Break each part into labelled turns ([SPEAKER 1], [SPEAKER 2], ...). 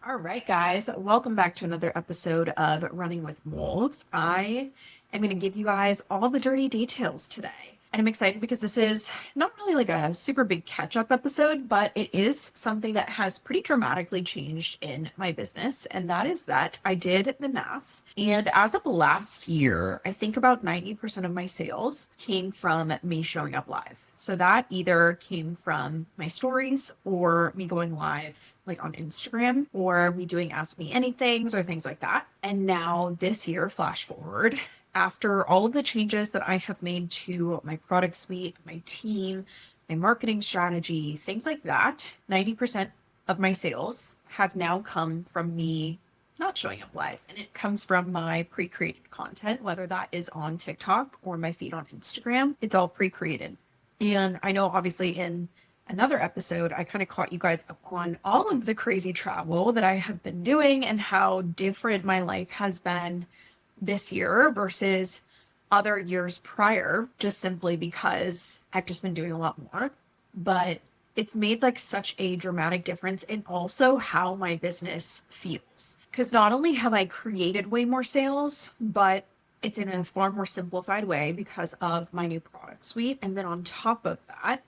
[SPEAKER 1] All right, guys, welcome back to another episode of Running with Wolves. I am going to give you guys all the dirty details today. And I'm excited because this is not really like a super big catch-up episode, but it is something that has pretty dramatically changed in my business. And that is that I did the math. And as of last year, I think about 90% of my sales came from me showing up live. So that either came from my stories or me going live like on Instagram or me doing Ask Me Anythings or things like that. And now this year, flash forward, after all of the changes that I have made to my product suite, my team, my marketing strategy, things like that, 90% of my sales have now come from me not showing up live. And it comes from my pre-created content, whether that is on TikTok or my feed on Instagram. It's all pre-created. And I know obviously in another episode, I kind of caught you guys up on all of the crazy travel that I have been doing and how different my life has been this year versus other years prior, just simply because I've just been doing a lot more. But it's made like such a dramatic difference in also how my business feels. Because not only have I created way more sales, but it's in a far more simplified way because of my new product suite. And then on top of that,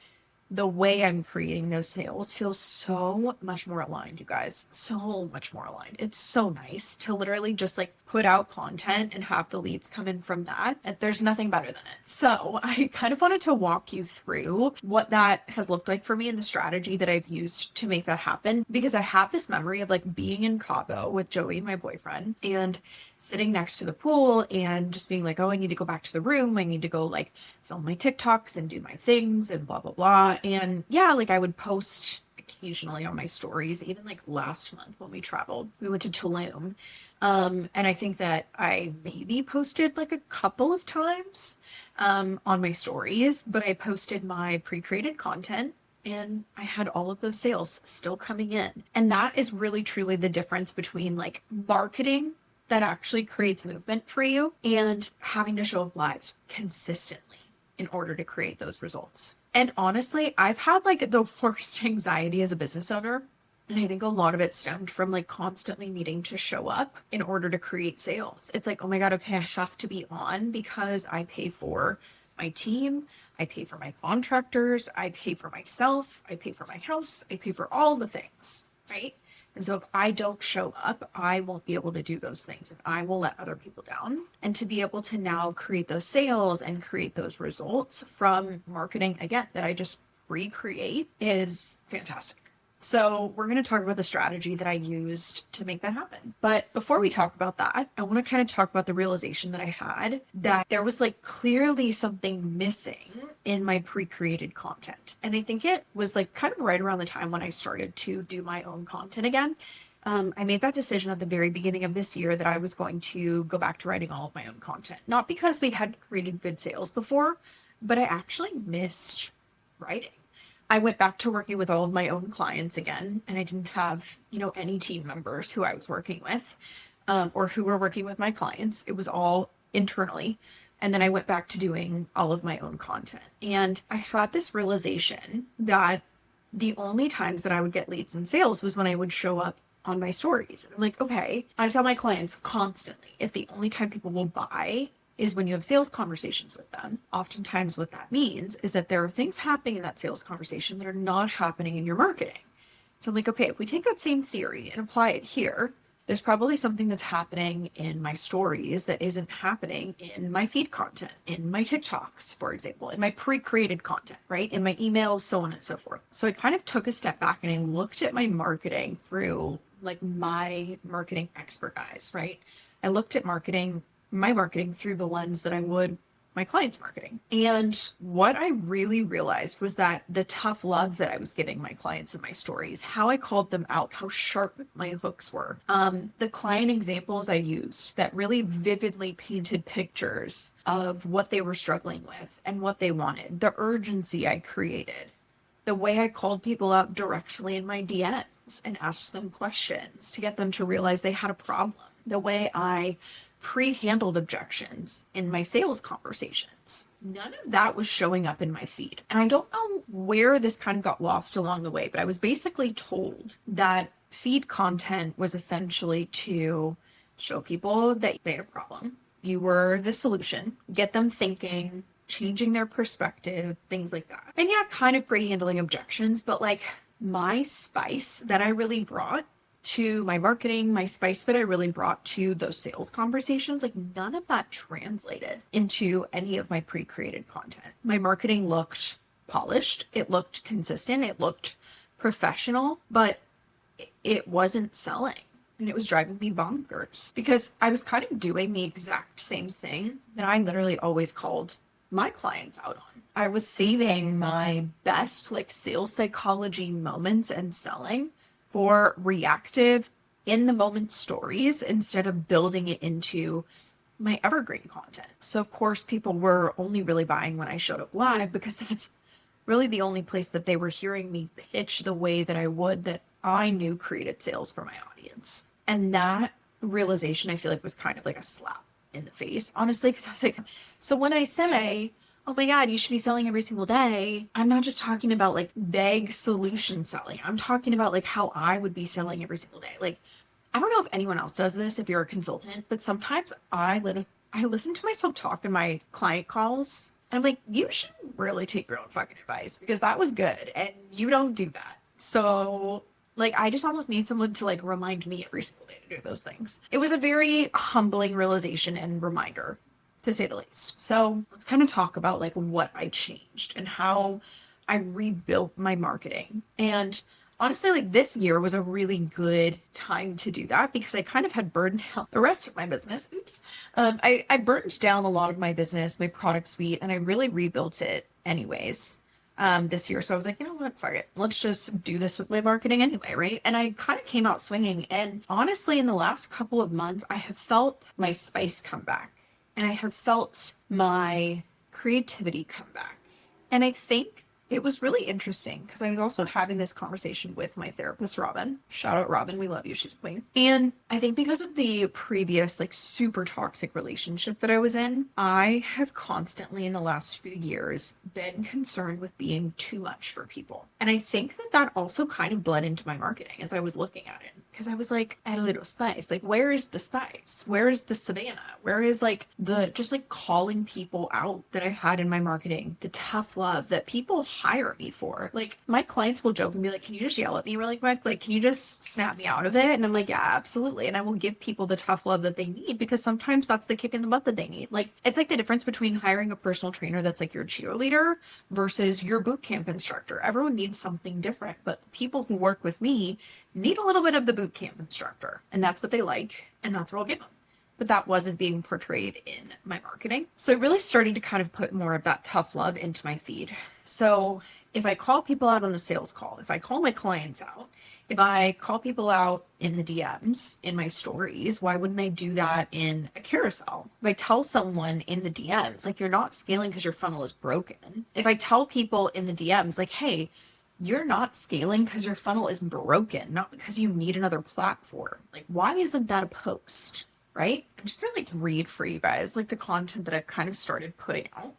[SPEAKER 1] the way I'm creating those sales feels so much more aligned, you guys. So much more aligned. It's so nice to literally just like put out content and have the leads come in from that. And there's nothing better than it. So I kind of wanted to walk you through what that has looked like for me and the strategy that I've used to make that happen. Because I have this memory of like being in Cabo with Joey, my boyfriend, and sitting next to the pool and just being like, oh, I need to go back to the room. I need to go like film my TikToks and do my things and blah, blah, blah. And yeah, like I would post occasionally on my stories, even like last month when we traveled, we went to Tulum. And I think that I maybe posted like a couple of times on my stories, but I posted my pre-created content and I had all of those sales still coming in. And that is really truly the difference between like marketing that actually creates movement for you and having to show up live consistently in order to create those results. And honestly, I've had like the worst anxiety as a business owner. And I think a lot of it stemmed from like constantly needing to show up in order to create sales. It's like, oh my God, okay, I have to be on because I pay for my team, I pay for my contractors, I pay for myself, I pay for my house, I pay for all the things, right? And so if I don't show up, I won't be able to do those things and I will let other people down. And to be able to now create those sales and create those results from marketing, again, that I just recreate is fantastic. So we're going to talk about the strategy that I used to make that happen. But before we talk about that, I want to kind of talk about the realization that I had that there was like clearly something missing in my pre-created content. And I think it was like kind of right around the time when I started to do my own content again. I made that decision at the very beginning of this year that I was going to go back to writing all of my own content. Not because we had created good sales before, but I actually missed writing. I went back to working with all of my own clients again, and I didn't have, any team members who I was working with, or who were working with my clients. It was all internally. And then I went back to doing all of my own content. And I had this realization that the only times that I would get leads and sales was when I would show up on my stories. I'm like, okay, I tell my clients constantly, if the only time people will buy is when you have sales conversations with them. Oftentimes what that means is that there are things happening in that sales conversation that are not happening in your marketing. So I'm like, okay, if we take that same theory and apply it here, there's probably something that's happening in my stories that isn't happening in my feed content, in my TikToks, for example, in my pre-created content, right? In my emails, so on and so forth. So I kind of took a step back and I looked at my marketing through like my marketing expert eyes, right? I looked at my marketing through the lens that I would my clients' marketing. And what I really realized was that the tough love that I was giving my clients in my stories, how I called them out, how sharp my hooks were, the client examples I used that really vividly painted pictures of what they were struggling with and what they wanted, the urgency I created, the way I called people out directly in my DMs and asked them questions to get them to realize they had a problem, the way I pre-handled objections in my sales conversations. None of that was showing up in my feed. And I don't know where this kind of got lost along the way, but I was basically told that feed content was essentially to show people that they had a problem. You were the solution, get them thinking, changing their perspective, things like that. And yeah, kind of pre-handling objections, but like my spice that I really brought to my marketing, my spice that I really brought to those sales conversations, like none of that translated into any of my pre-created content. My marketing looked polished, it looked consistent, it looked professional, but it wasn't selling. And it was driving me bonkers because I was kind of doing the exact same thing that I literally always called my clients out on. I was saving my best like sales psychology moments and selling for reactive in the moment stories instead of building it into my evergreen content. So of course people were only really buying when I showed up live because that's really the only place that they were hearing me pitch the way that I would, that I knew created sales for my audience. And that realization I feel like was kind of like a slap in the face, honestly, because I was like, so when I say, oh my God, you should be selling every single day, I'm not just talking about like vague solution selling. I'm talking about like how I would be selling every single day. Like, I don't know if anyone else does this, if you're a consultant, but sometimes I listen to myself talk in my client calls. And I'm like, you should really take your own fucking advice because that was good. And you don't do that. So like, I just almost need someone to like remind me every single day to do those things. It was a very humbling realization and reminder, to say the least. So let's kind of talk about like what I changed and how I rebuilt my marketing. And honestly, like this year was a really good time to do that because I kind of had burned out the rest of my business. Oops. I burned down a lot of my business, my product suite, and I really rebuilt it anyways. This year. So I was like, you know what, fuck it. Let's just do this with my marketing anyway, right? And I kind of came out swinging. And honestly, in the last couple of months, I have felt my spice come back and I have felt my creativity come back. And I think it was really interesting because I was also having this conversation with my therapist, Robin. Shout out Robin. We love you. She's a queen. And I think because of the previous like super toxic relationship that I was in, I have constantly in the last few years been concerned with being too much for people. And I think that that also kind of bled into my marketing as I was looking at it. Because I was like, add a little spice. Like, where is the spice? Where is the Savannah? Where is like the just like calling people out that I had in my marketing? The tough love that people hire me for. Like, my clients will joke and be like, can you just yell at me really quick? Like, can you just snap me out of it? And I'm like, yeah, absolutely. And I will give people the tough love that they need because sometimes that's the kick in the butt that they need. Like, it's like the difference between hiring a personal trainer that's like your cheerleader versus your boot camp instructor. Everyone needs something different, but the people who work with me need a little bit of the boot camp instructor, and that's what they like, and that's what I'll give them. But that wasn't being portrayed in my marketing. So I really started to kind of put more of that tough love into my feed. So if I call people out on a sales call, if I call my clients out, if I call people out in the DMs, in my stories, why wouldn't I do that in a carousel? If I tell someone in the DMs, like, you're not scaling because your funnel is broken. If I tell people in the DMs, like, hey, you're not scaling because your funnel is broken, not because you need another platform. Like, why isn't that a post, right? I'm just gonna like read for you guys like the content that I've kind of started putting out.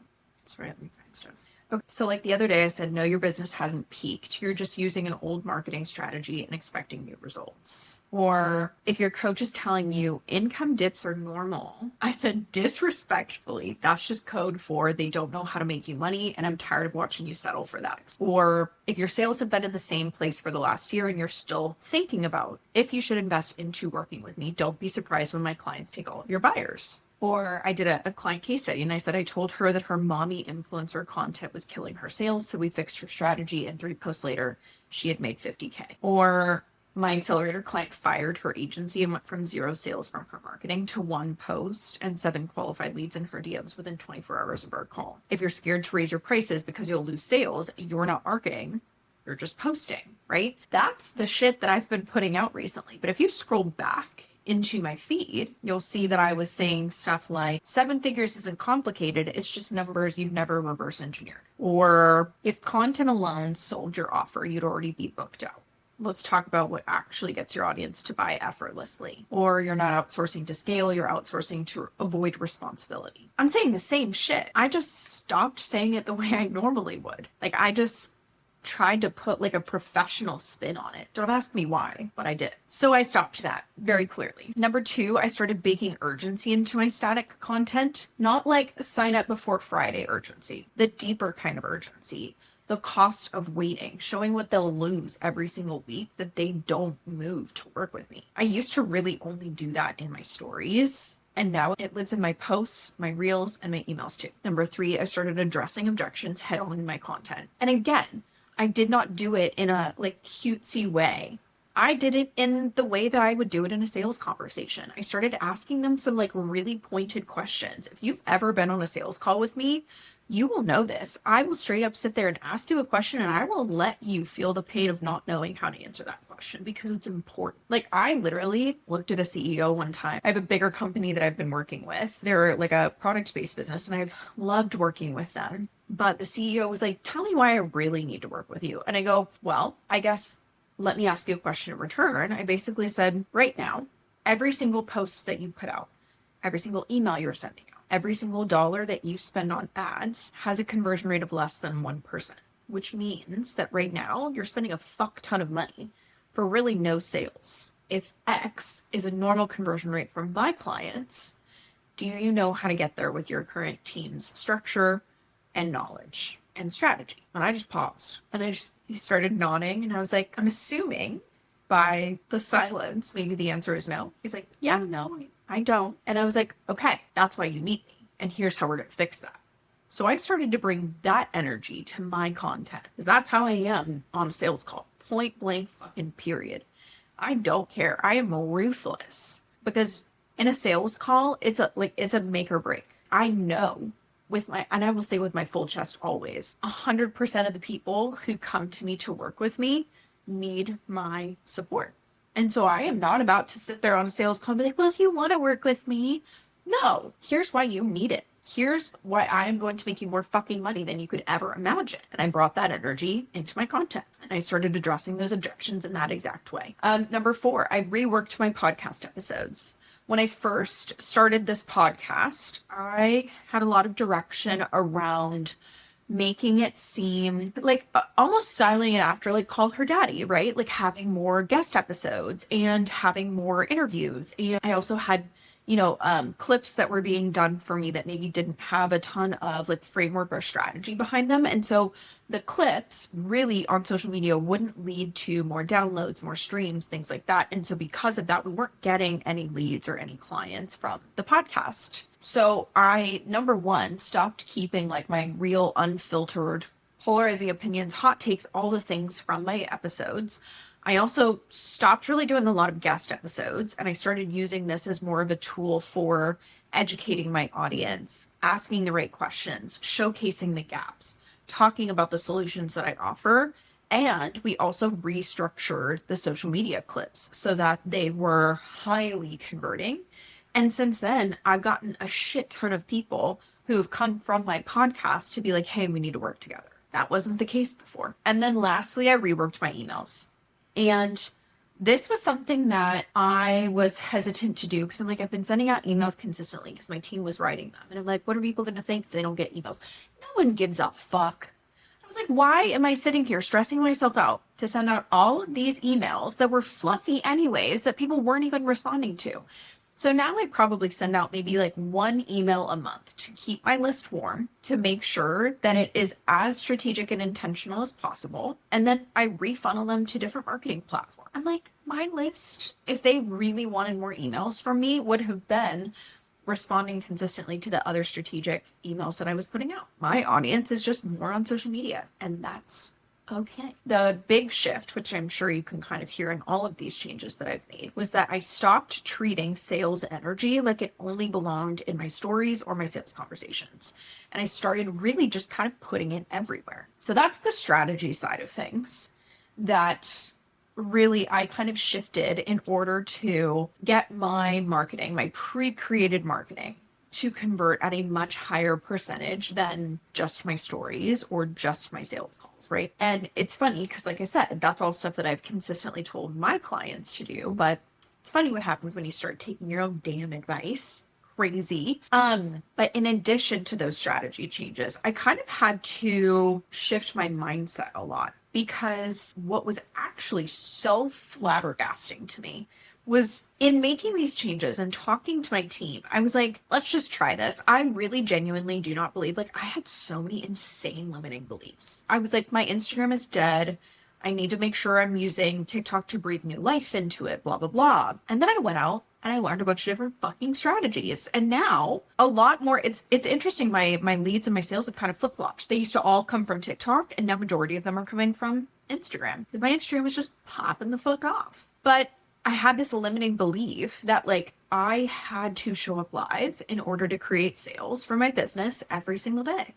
[SPEAKER 1] Sorry, let me find stuff. Okay, so like the other day I said, no, your business hasn't peaked. You're just using an old marketing strategy and expecting new results. Or if your coach is telling you income dips are normal, I said, disrespectfully, that's just code for they don't know how to make you money and I'm tired of watching you settle for that. Or if your sales have been in the same place for the last year and you're still thinking about if you should invest into working with me, don't be surprised when my clients take all of your buyers. Or I did a client case study and I said I told her that her mommy influencer content was killing her sales. So we fixed her strategy and 3 posts later, she had made 50K. Or my accelerator client fired her agency and went from 0 sales from her marketing to 1 post and 7 qualified leads in her DMs within 24 hours of our call. If you're scared to raise your prices because you'll lose sales, you're not marketing. You're just posting, right? That's the shit that I've been putting out recently. But if you scroll back into my feed, you'll see that I was saying stuff like 7 figures isn't complicated. It's just numbers you've never reverse engineered. Or if content alone sold your offer, you'd already be booked out. Let's talk about what actually gets your audience to buy effortlessly. Or you're not outsourcing to scale, you're outsourcing to avoid responsibility. I'm saying the same shit. I just stopped saying it the way I normally would. Like, I just tried to put like a professional spin on it. Don't ask me why, but I did. So I stopped that very clearly. Number two, I started baking urgency into my static content, not like sign up before Friday urgency, the deeper kind of urgency. The cost of waiting, showing what they'll lose every single week that they don't move to work with me. I used to really only do that in my stories, and now it lives in my posts, my reels, and my emails too. Number three, I started addressing objections head on in my content. And again, I did not do it in a like cutesy way. I did it in the way that I would do it in a sales conversation. I started asking them some like really pointed questions. If you've ever been on a sales call with me, you will know this. I will straight up sit there and ask you a question, and I will let you feel the pain of not knowing how to answer that question because it's important. Like, I literally looked at a CEO one time. I have a bigger company that I've been working with. They're like a product-based business, and I've loved working with them. But the CEO was like, tell me why I really need to work with you. And I go, well, I guess let me ask you a question in return. I basically said, right now, every single post that you put out, every single email you're sending, every single dollar that you spend on ads has a conversion rate of less than 1%, which means that right now you're spending a fuck ton of money for really no sales. If X is a normal conversion rate from my clients, do you know how to get there with your current team's structure and knowledge and strategy? And I just paused and he started nodding, and I was like, I'm assuming by the silence, maybe the answer is no. He's like, yeah, no, I don't. And I was like, okay, that's why you need me. And here's how we're going to fix that. So I started to bring that energy to my content because that's how I am on a sales call. Point blank fucking period. I don't care. I am ruthless because in a sales call, it's a make or break. I know and I will say with my full chest always, 100% of the people who come to me to work with me need my support. And so I am not about to sit there on a sales call and be like, well, if you want to work with me, no, here's why you need it. Here's why I am going to make you more fucking money than you could ever imagine. And I brought that energy into my content, and I started addressing those objections in that exact way. Number four, I reworked my podcast episodes. When I first started this podcast, I had a lot of direction around making it seem like almost styling it after like Call Her Daddy, right? Like having more guest episodes and having more interviews. And I also had, clips that were being done for me that maybe didn't have a ton of like framework or strategy behind them. And so the clips really on social media wouldn't lead to more downloads, more streams, things like that. And so because of that, we weren't getting any leads or any clients from the podcast. So I, number one, stopped keeping like my real unfiltered polarizing opinions, hot takes, all the things from my episodes. I also stopped really doing a lot of guest episodes, and I started using this as more of a tool for educating my audience, asking the right questions, showcasing the gaps, talking about the solutions that I offer. And we also restructured the social media clips so that they were highly converting. And since then, I've gotten a shit ton of people who have come from my podcast to be like, hey, we need to work together. That wasn't the case before. And then lastly, I reworked my emails. And this was something that I was hesitant to do because I'm like, I've been sending out emails consistently because my team was writing them. And I'm like, what are people going to think if they don't get emails? No one gives a fuck. I was like, why am I sitting here stressing myself out to send out all of these emails that were fluffy anyways that people weren't even responding to? So now I probably send out maybe like one email a month to keep my list warm, to make sure that it is as strategic and intentional as possible. And then I refunnel them to different marketing platforms. I'm like, my list, if they really wanted more emails from me, would have been responding consistently to the other strategic emails that I was putting out. My audience is just more on social media, and that's okay. The big shift, which I'm sure you can kind of hear in all of these changes that I've made, was that I stopped treating sales energy like it only belonged in my stories or my sales conversations. And I started really just kind of putting it everywhere. So that's the strategy side of things that really I kind of shifted in order to get my marketing, my pre-created marketing, to convert at a much higher percentage than just my stories or just my sales calls, right? And it's funny because, like I said, that's all stuff that I've consistently told my clients to do, but it's funny what happens when you start taking your own damn advice. Crazy. But in addition to those strategy changes, I kind of had to shift my mindset a lot. because what was actually so flabbergasting to me was in making these changes and talking to my team. I was like, let's just try this. I really genuinely do not believe, like, I had so many insane limiting beliefs. I was like, my Instagram is dead. I need to make sure I'm using TikTok to breathe new life into it, blah, blah, blah. And then I went out and I learned a bunch of different fucking strategies. And now a lot more, it's interesting. My leads and my sales have kind of flip-flopped. They used to all come from TikTok, and now majority of them are coming from Instagram because my Instagram was just popping the fuck off. But I had this limiting belief that like I had to show up live in order to create sales for my business every single day.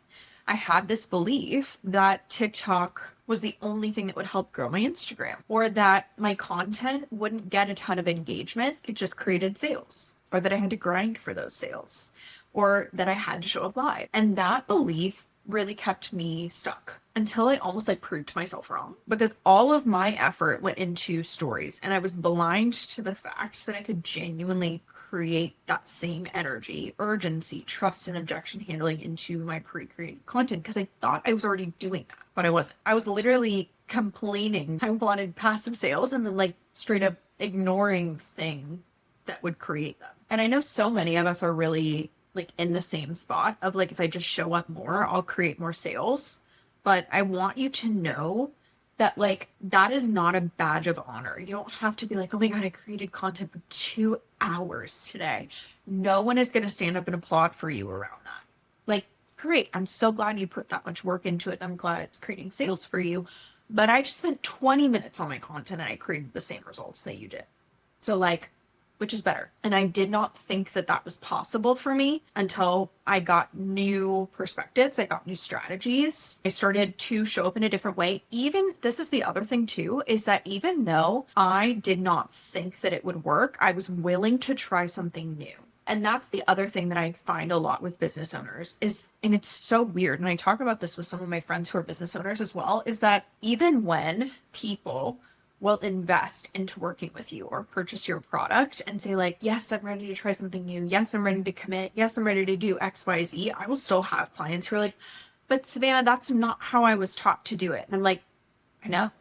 [SPEAKER 1] I had this belief that TikTok was the only thing that would help grow my Instagram, or that my content wouldn't get a ton of engagement. It just created sales, or that I had to grind for those sales, or that I had to show up live. And that belief really kept me stuck until I almost like proved myself wrong, because all of my effort went into stories and I was blind to the fact that I could genuinely create that same energy, urgency, trust, and objection handling into my pre-created content because I thought I was already doing that, but I wasn't. I was literally complaining I wanted passive sales and then like straight up ignoring thing that would create them. And I know so many of us are really like in the same spot of like, if I just show up more, I'll create more sales. But I want you to know that like, that is not a badge of honor. You don't have to be like, oh my God, I created content for 2 hours today. No one is going to stand up and applaud for you around that. Like, great. I'm so glad you put that much work into it. I'm glad it's creating sales for you. But I just spent 20 minutes on my content and I created the same results that you did. So like, which is better. And I did not think that that was possible for me until I got new perspectives. I got new strategies. I started to show up in a different way. Even this is the other thing too, is that even though I did not think that it would work, I was willing to try something new. And that's the other thing that I find a lot with business owners is, and it's so weird, and I talk about this with some of my friends who are business owners as well, is that even when people will invest into working with you or purchase your product and say like, yes, I'm ready to try something new. Yes, I'm ready to commit. Yes, I'm ready to do X, Y, Z. I will still have clients who are like, but Savannah, that's not how I was taught to do it. And I'm like, I know.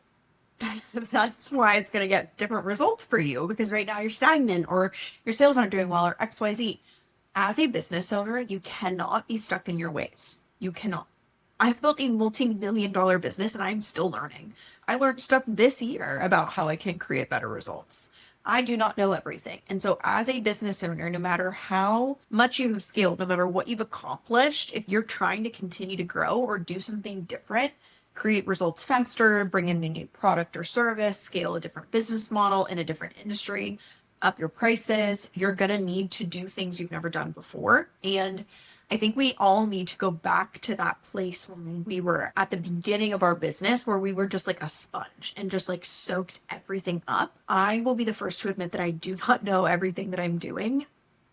[SPEAKER 1] That's why it's going to get different results for you, because right now you're stagnant or your sales aren't doing well or X, Y, Z. As a business owner, you cannot be stuck in your ways. You cannot. I've built a multi-million-dollar business and I'm still learning. I learned stuff this year about how I can create better results. I do not know everything. And so as a business owner, no matter how much you've scaled, no matter what you've accomplished, if you're trying to continue to grow or do something different, create results faster, bring in a new product or service, scale a different business model in a different industry, up your prices, you're going to need to do things you've never done before. And I think we all need to go back to that place when we were at the beginning of our business where we were just like a sponge and just like soaked everything up. I will be the first to admit that I do not know everything that I'm doing.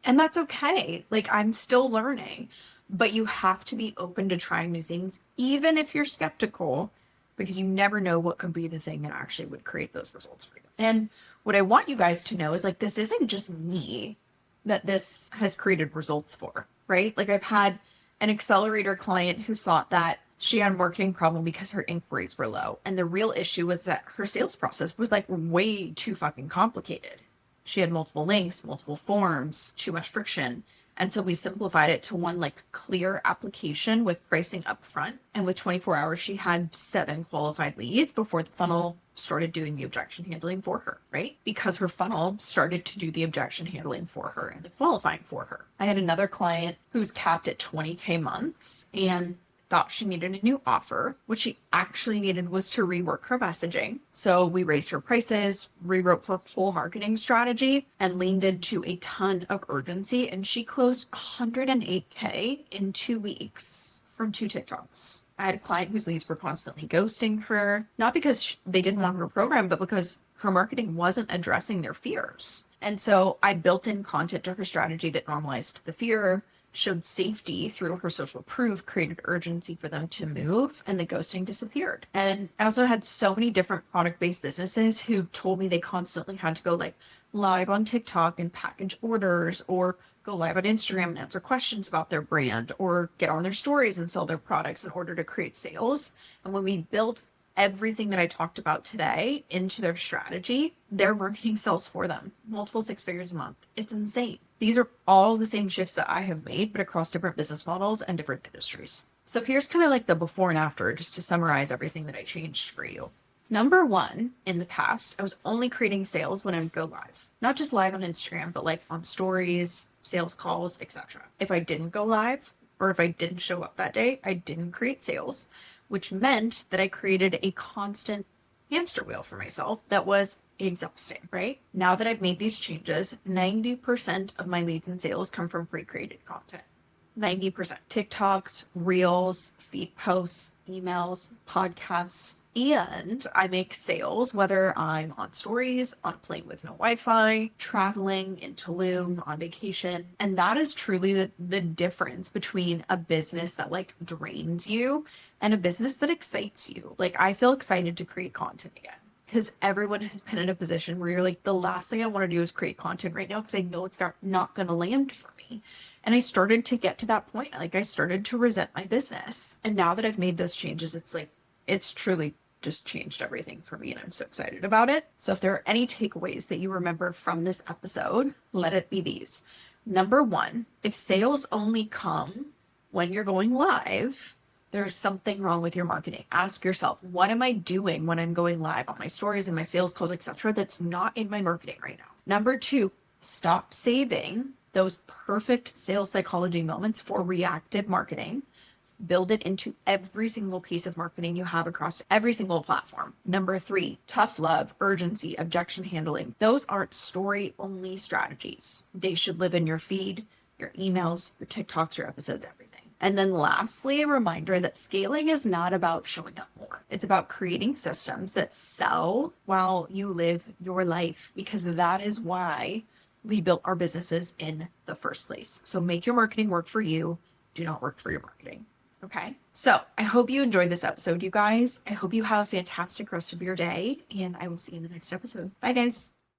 [SPEAKER 1] And that's okay. Like, I'm still learning, but you have to be open to trying new things, even if you're skeptical, because you never know what could be the thing that actually would create those results for you. And what I want you guys to know is like, this isn't just me that this has created results for. Right? Like, I've had an accelerator client who thought that she had a marketing problem because her inquiries were low. And the real issue was that her sales process was like way too fucking complicated. She had multiple links, multiple forms, too much friction. And so we simplified it to one like clear application with pricing up front. And with 24 hours, she had 7 qualified leads before the funnel started doing the objection handling for her, right? Because her funnel started to do the objection handling for her and the qualifying for her. I had another client who's capped at 20K months and thought she needed a new offer. What she actually needed was to rework her messaging. So we raised her prices, rewrote her whole marketing strategy, and leaned into a ton of urgency. And she closed 108K in 2 weeks from 2 TikToks. I had a client whose leads were constantly ghosting her, not because they didn't want her program, but because her marketing wasn't addressing their fears. And so I built in content to her strategy that normalized the fear, showed safety through her social proof, created urgency for them to move, and the ghosting disappeared. And I also had so many different product-based businesses who told me they constantly had to go like live on TikTok and package orders, or go live on Instagram and answer questions about their brand, or get on their stories and sell their products in order to create sales. And when we built everything that I talked about today into their strategy, their marketing sells for them. Multiple six figures a month. It's insane. These are all the same shifts that I have made, but across different business models and different industries. So here's kind of like the before and after, just to summarize everything that I changed for you. Number one, in the past, I was only creating sales when I would go live. Not just live on Instagram, but like on stories, sales calls, etc. If I didn't go live, or if I didn't show up that day, I didn't create sales, which meant that I created a constant hamster wheel for myself that was exhausting, right? Now that I've made these changes, 90% of my leads and sales come from pre-created content. 90%. TikToks, Reels, feed posts, emails, podcasts, and I make sales whether I'm on stories, on a plane with no Wi-Fi, traveling in Tulum, on vacation. And that is truly the difference between a business that like drains you and a business that excites you. Like I feel excited to create content again. Because everyone has been in a position where you're like, the last thing I want to do is create content right now because I know it's not going to land for me. And I started to get to that point. Like I started to resent my business. And now that I've made those changes, it's like, it's truly just changed everything for me. And I'm so excited about it. So if there are any takeaways that you remember from this episode, let it be these. Number one, if sales only come when you're going live, there's something wrong with your marketing. Ask yourself, what am I doing when I'm going live on my stories and my sales calls, etc., that's not in my marketing right now? Number two, stop saving those perfect sales psychology moments for reactive marketing. Build it into every single piece of marketing you have across every single platform. Number three, tough love, urgency, objection handling. Those aren't story-only strategies. They should live in your feed, your emails, your TikToks, your episodes, everything. And then lastly, a reminder that scaling is not about showing up more. It's about creating systems that sell while you live your life, because that is why we built our businesses in the first place. So make your marketing work for you. Do not work for your marketing. Okay. So I hope you enjoyed this episode, you guys. I hope you have a fantastic rest of your day, and I will see you in the next episode. Bye, guys.